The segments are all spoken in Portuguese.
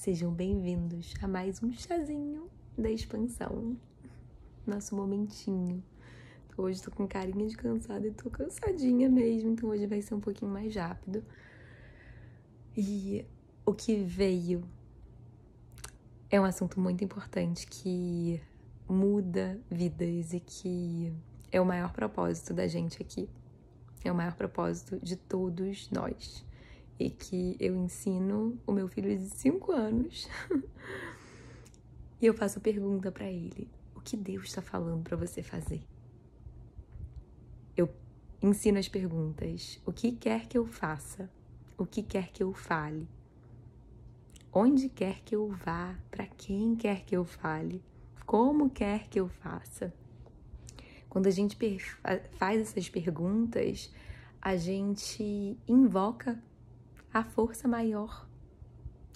Sejam bem-vindos a mais um chazinho da expansão. Nosso momentinho. Hoje tô com carinha de cansada e tô cansadinha mesmo, então hoje vai ser um pouquinho mais rápido. E o que veio é um assunto muito importante que muda vidas e que é o maior propósito da gente aqui. É o maior propósito de todos nós. E que eu ensino o meu filho de 5 anos e eu faço pergunta pra ele: o que Deus está falando pra você fazer? Eu ensino as perguntas: o que quer que eu faça? O que quer que eu fale? Onde quer que eu vá? Pra quem quer que eu fale? Como quer que eu faça? Quando a gente faz essas perguntas, a gente invoca a força maior.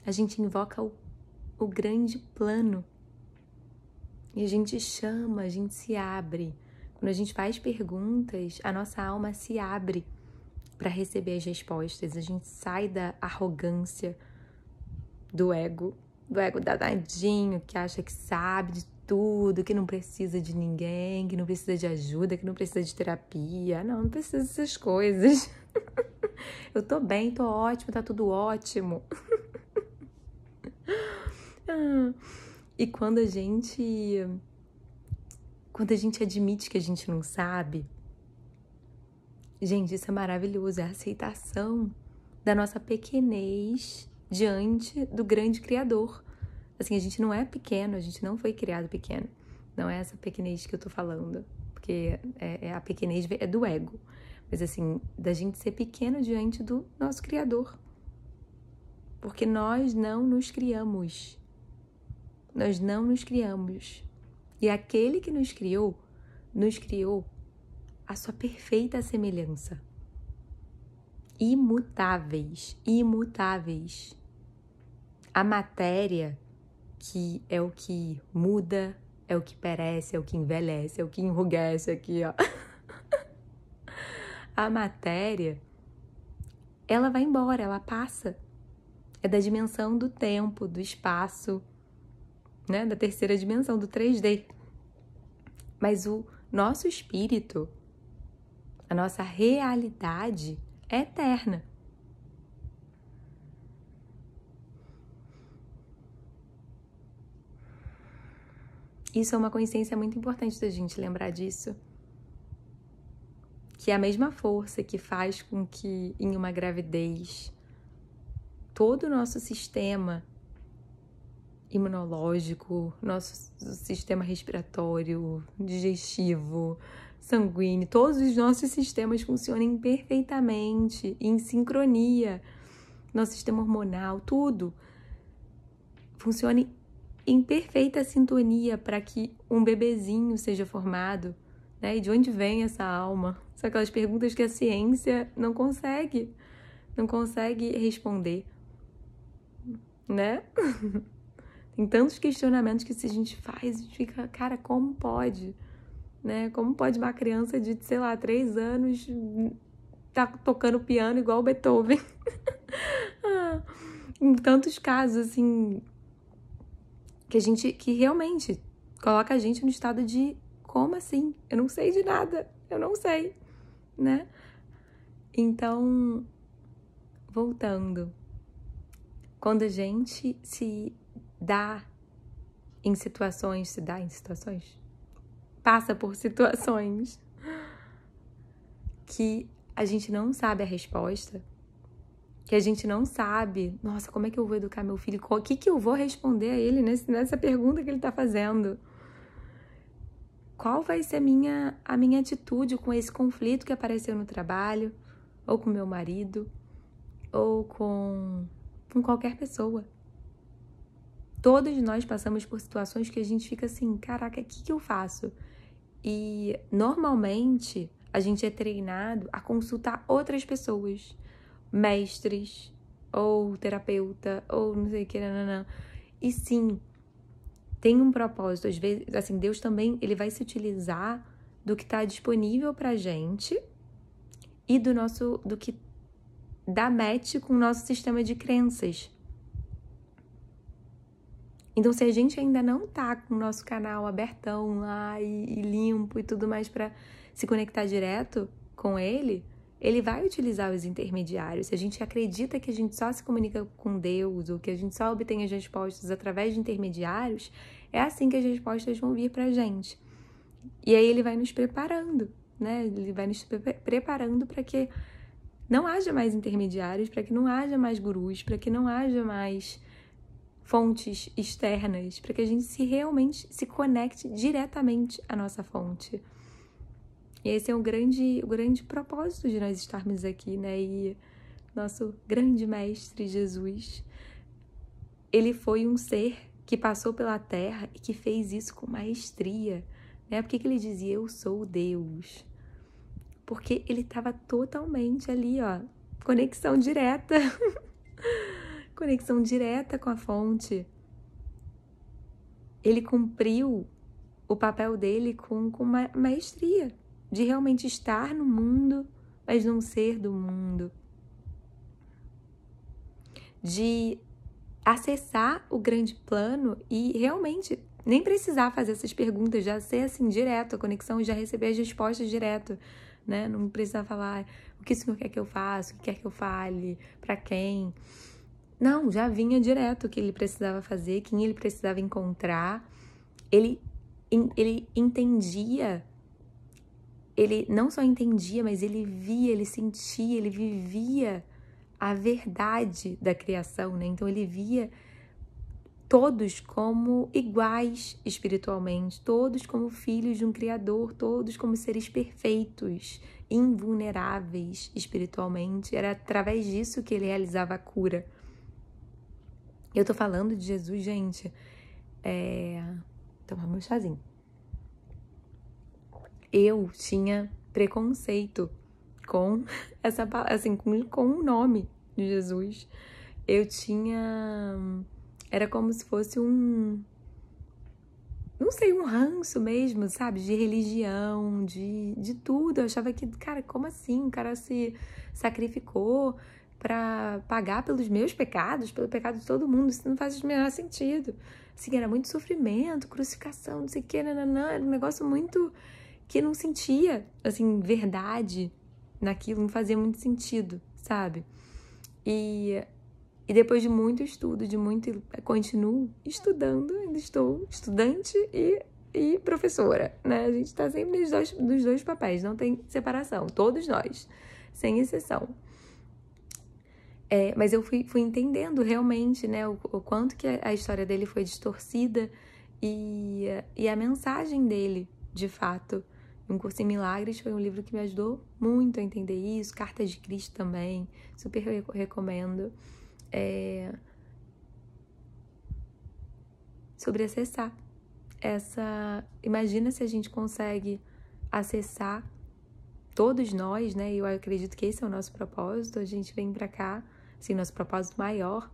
A gente invoca o grande plano. E a gente chama, a gente se abre. Quando a gente faz perguntas, a nossa alma se abre para receber as respostas. A gente sai da arrogância do ego danadinho, que acha que sabe de tudo, que não precisa de ninguém, que não precisa de ajuda, que não precisa de terapia. Não precisa dessas coisas. Eu tô bem, tô ótimo, tá tudo ótimo. E quando a gente admite que a gente não sabe, gente, isso é maravilhoso, é a aceitação da nossa pequenez diante do grande Criador. Assim, a gente não é pequeno, a gente não foi criado pequeno. Não é essa pequenez que eu tô falando, porque a pequenez é do ego. Mas assim, da gente ser pequeno diante do nosso Criador. Porque nós não nos criamos. Nós não nos criamos. E aquele que nos criou a sua perfeita semelhança. Imutáveis, imutáveis. A matéria, que é o que muda, é o que perece, é o que envelhece, é o que enrugece aqui, ó. A matéria, ela vai embora, ela passa. É da dimensão do tempo, do espaço, né? Da terceira dimensão, do 3D. Mas o nosso espírito, a nossa realidade é eterna. Isso é uma consciência muito importante da gente lembrar disso. Que é a mesma força que faz com que em uma gravidez todo o nosso sistema imunológico, nosso sistema respiratório, digestivo, sanguíneo, todos os nossos sistemas funcionem perfeitamente, em sincronia. Nosso sistema hormonal, tudo funcione em perfeita sintonia para que um bebezinho seja formado, né? E de onde vem essa alma? São aquelas perguntas que a ciência não consegue responder, né? Tem tantos questionamentos que se a gente faz, a gente fica, cara, como pode? Né? Como pode uma criança de, 3 anos tá tocando piano igual o Beethoven? Em tantos casos, assim, que realmente coloca a gente no estado de, como assim? Eu não sei de nada, eu não sei, né? Então, voltando, quando a gente se dá em situações, passa por situações que a gente não sabe a resposta, que a gente não sabe, nossa, como é que eu vou educar meu filho? O que eu vou responder a ele nessa pergunta que ele tá fazendo? Qual vai ser a minha atitude com esse conflito que apareceu no trabalho, ou com meu marido, ou com qualquer pessoa? Todos nós passamos por situações que a gente fica assim, caraca, o que eu faço? E normalmente a gente é treinado a consultar outras pessoas, mestres, ou terapeuta, ou não sei o que, não. E sim, tem um propósito. Às vezes, assim, Deus também, ele vai se utilizar do que está disponível pra gente e do que dá match com o nosso sistema de crenças. Então, se a gente ainda não tá com o nosso canal abertão lá e limpo e tudo mais para se conectar direto com ele, ele vai utilizar os intermediários. Se a gente acredita que a gente só se comunica com Deus ou que a gente só obtém as respostas através de intermediários, é assim que as respostas vão vir pra gente. E aí ele vai nos preparando, né? Ele vai nos preparando para que não haja mais intermediários, para que não haja mais gurus, para que não haja mais fontes externas, para que a gente realmente se conecte diretamente à nossa fonte. E esse é o grande propósito de nós estarmos aqui, né? E nosso grande mestre Jesus, ele foi um ser que passou pela Terra e que fez isso com maestria, né? Por que ele dizia, eu sou Deus? Porque ele estava totalmente ali, ó, conexão direta. Conexão direta com a fonte. Ele cumpriu o papel dele com maestria, de realmente estar no mundo, mas não ser do mundo. De acessar o grande plano e realmente nem precisar fazer essas perguntas, já ser assim direto, a conexão, já receber as respostas direto, né? Não precisar falar o que o Senhor quer que eu faça, o que quer que eu fale, para quem. Não, já vinha direto o que ele precisava fazer, quem ele precisava encontrar. Ele entendia, ele não só entendia, mas ele via, ele sentia, ele vivia a verdade da criação, né? Então ele via todos como iguais espiritualmente, todos como filhos de um Criador, todos como seres perfeitos, invulneráveis espiritualmente. Era através disso que ele realizava a cura. Eu tô falando de Jesus, gente. Tomar meu chazinho. Eu tinha preconceito com essa, assim, com o nome de Jesus. Eu tinha... Era como se fosse um... Não sei, um ranço mesmo, sabe? De religião, de tudo. Eu achava que, cara, como assim? O cara se sacrificou para pagar pelos meus pecados, pelo pecado de todo mundo. Isso não faz o menor sentido. Assim, era muito sofrimento, crucificação, não sei o que, nananã. Era um negócio muito que não sentia, assim, verdade naquilo, não fazia muito sentido, sabe? E depois de muito estudo, continuo estudando, ainda estou estudante e professora, né? A gente tá sempre dos dois papéis, não tem separação, todos nós, sem exceção. Mas eu fui entendendo realmente, né, o quanto que a história dele foi distorcida e a mensagem dele, de fato. Um Curso em Milagres foi um livro que me ajudou muito a entender isso, Cartas de Cristo também, super recomendo. Sobre acessar imagina se a gente consegue acessar todos nós, né? Eu acredito que esse é o nosso propósito. A gente vem pra cá, assim, nosso propósito maior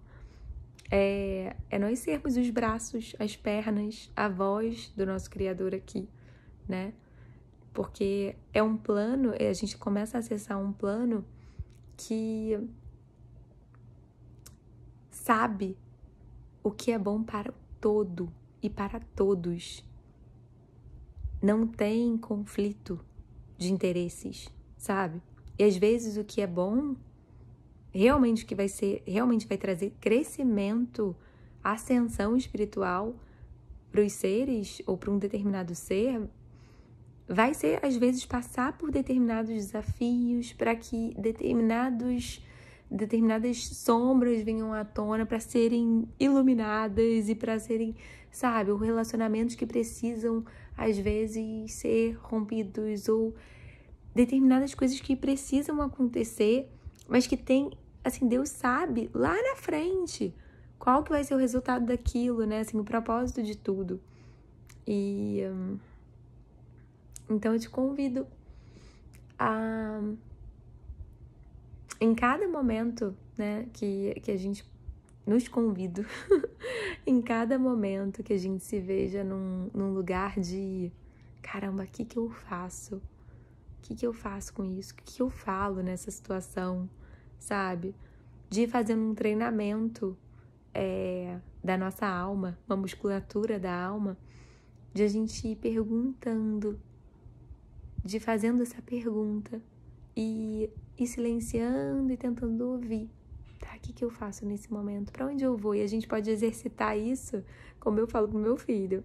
é nós sermos os braços, as pernas, a voz do nosso Criador aqui, né? Porque é um plano, a gente começa a acessar um plano que sabe o que é bom para o todo e para todos. Não tem conflito de interesses, sabe? E às vezes o que é bom, realmente vai trazer crescimento, ascensão espiritual para os seres ou para um determinado ser, vai ser às vezes passar por determinados desafios para que determinadas sombras venham à tona para serem iluminadas e para serem, sabe, relacionamentos que precisam às vezes ser rompidos ou determinadas coisas que precisam acontecer, mas que tem, assim, Deus sabe lá na frente qual que vai ser o resultado daquilo, né, assim, o propósito de tudo. E então eu te convido a, em cada momento, né, que a gente nos convido, em cada momento que a gente se veja num lugar de caramba, o que eu faço? O que eu faço com isso? O que eu falo nessa situação, sabe? De ir fazendo um treinamento da nossa alma, uma musculatura da alma, de a gente ir perguntando, de fazendo essa pergunta e silenciando e tentando ouvir. Tá, o que eu faço nesse momento? Para onde eu vou? E a gente pode exercitar isso, como eu falo pro meu filho.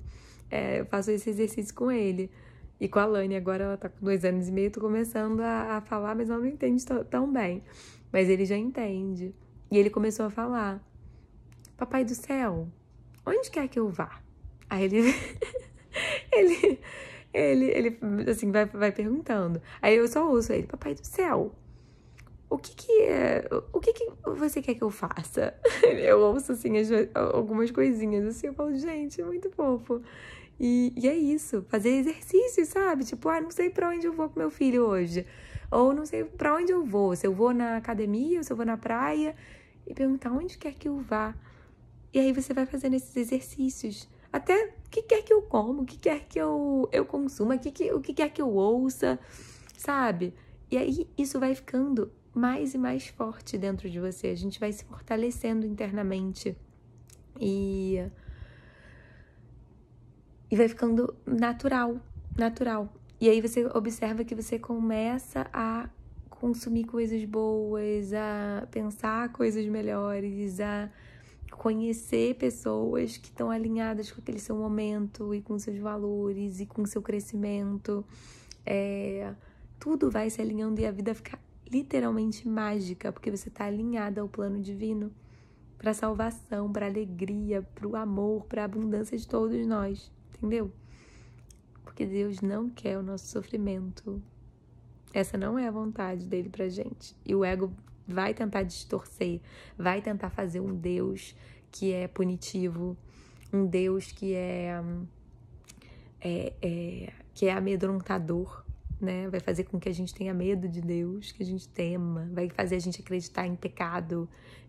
Eu faço esse exercício com ele. E com a Lani, agora ela tá com 2 anos e meio, tô começando a falar, mas ela não entende tão bem. Mas ele já entende. E ele começou a falar: Papai do céu, onde quer que eu vá? Aí ele assim, vai perguntando. Aí eu só ouço ele: Papai do céu, o que você quer que eu faça? Eu ouço, assim, algumas coisinhas, assim, eu falo, gente, é muito fofo. E é isso, fazer exercício, sabe? Tipo, não sei pra onde eu vou com meu filho hoje. Ou não sei pra onde eu vou, se eu vou na academia ou se eu vou na praia. E perguntar onde quer que eu vá. E aí você vai fazendo esses exercícios. Até o que quer que eu como, o que quer que eu consuma, o que quer que eu ouça, sabe? E aí isso vai ficando mais e mais forte dentro de você. A gente vai se fortalecendo internamente. E vai ficando natural. E aí você observa que você começa a consumir coisas boas, a pensar coisas melhores, a conhecer pessoas que estão alinhadas com aquele seu momento e com seus valores e com seu crescimento. Tudo vai se alinhando e a vida fica literalmente mágica, porque você está alinhada ao plano divino, para a salvação, para a alegria, para o amor, para a abundância de todos nós, entendeu? Porque Deus não quer o nosso sofrimento. Essa não é a vontade dele pra gente. E o ego vai tentar distorcer, vai tentar fazer um Deus que é punitivo, um Deus que é amedrontador, né? Vai fazer com que a gente tenha medo de Deus, que a gente tema, vai fazer a gente acreditar em pecado,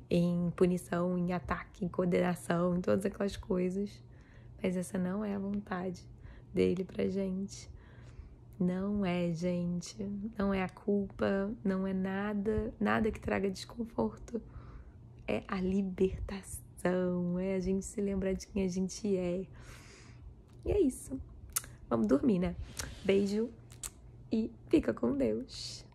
em punição, em ataque, em condenação, em todas aquelas coisas. Mas essa não é a vontade dele pra gente. Não é, gente. Não é a culpa, não é nada que traga desconforto. É a libertação, é a gente se lembrar de quem a gente é. E é isso. Vamos dormir, né? Beijo e fica com Deus.